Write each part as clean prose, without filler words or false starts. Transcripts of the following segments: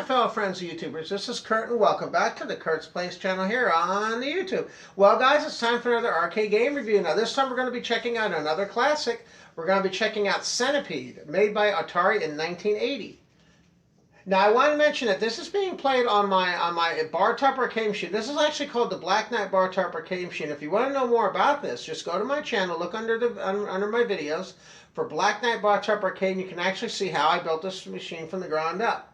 fellow friends of YouTubers. This is Kurt and welcome back to the Kurt's Place channel here on the YouTube. Well guys, it's time for another arcade game review. Now this time we're going to be checking out another classic. We're going to be checking out Centipede, made by Atari in 1980. Now I want to mention that this is being played on my bar top arcade machine. This is actually called the Black Knight bar top arcade machine. If you want to know more about this, just go to my channel, look under my videos for Black Knight bar top arcade, and you can actually see how I built this machine from the ground up.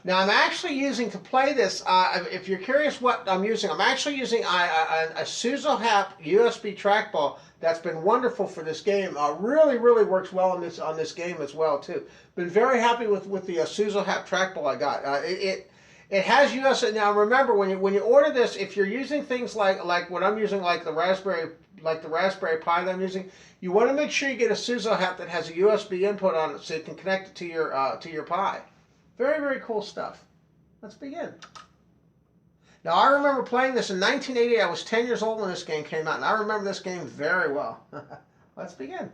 Now I'm actually using, to play this, if you're curious what I'm using, I'm actually using a Suzo-Hap USB trackball that's been wonderful for this game. Really works well on this game as well too. Been very happy with the Suzo-Hap trackball I got. It has USB. Now remember, when you order this, if you're using things like what I'm using, like the Raspberry Pi that I'm using, you want to make sure you get a Suzo-Hap that has a USB input on it so you can connect it to your Pi. Very cool stuff. Let's begin. Now, I remember playing this in 1980. I was 10 years old when this game came out, and I remember this game very well. Let's begin.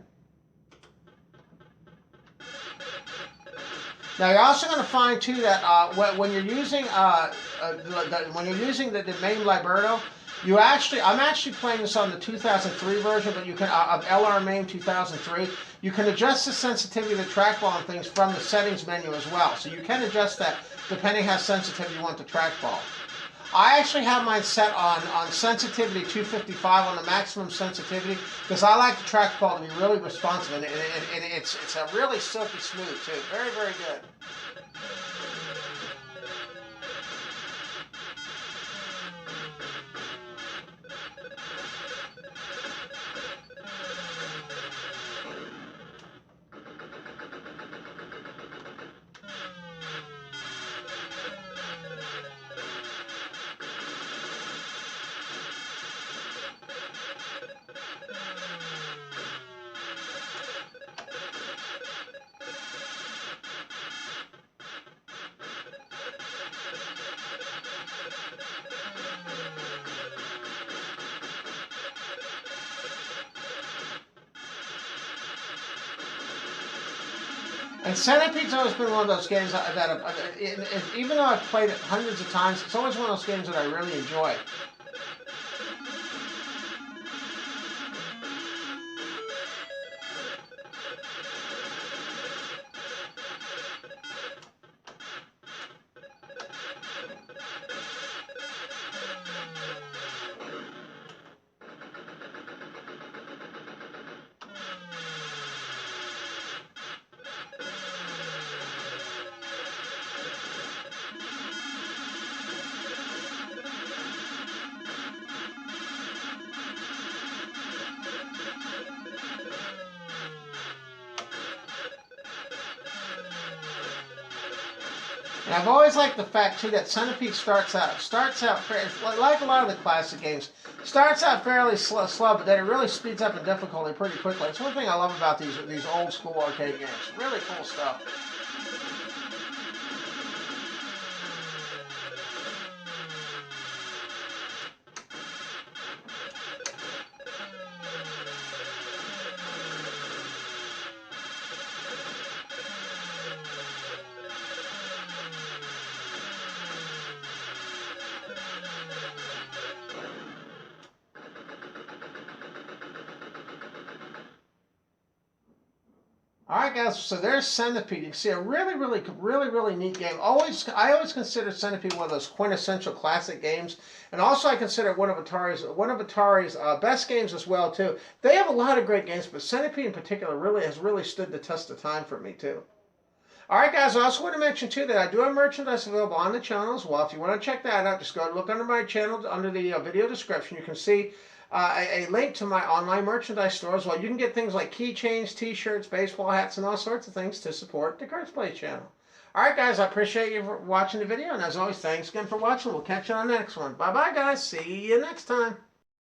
Now, you're also going to find, too, that when you're using the main libretto, I'm actually playing this on the 2003 version, but you can of LR MAME 2003. You can adjust the sensitivity of the trackball and things from the settings menu as well. So you can adjust that depending how sensitive you want the trackball. I actually have mine set on sensitivity 255 on the maximum sensitivity because I like the trackball to be really responsive, and it's a really silky smooth too. Very good. And Centipede's always been one of those games even though I've played it hundreds of times, it's always one of those games that I really enjoy. And I've always liked the fact too that Centipede starts out like a lot of the classic games, starts out fairly slow, but then it really speeds up in difficulty pretty quickly. It's one thing I love about these old school arcade games. Really cool stuff. Alright guys, so there's Centipede. You can see a really neat game. I always consider Centipede one of those quintessential classic games. And also I consider it one of Atari's best games as well too. They have a lot of great games, but Centipede in particular has really stood the test of time for me too. Alright guys, I also want to mention too that I do have merchandise available on the channel as well. If you want to check that out, just go and look under my channel, under the video description. You can see a link to my online merchandise store as well. You can get things like keychains, t-shirts, baseball hats, and all sorts of things to support the Kurt's Place channel. Alright guys, I appreciate you for watching the video, and as always, thanks again for watching. We'll catch you on the next one. Bye-bye guys, see you next time.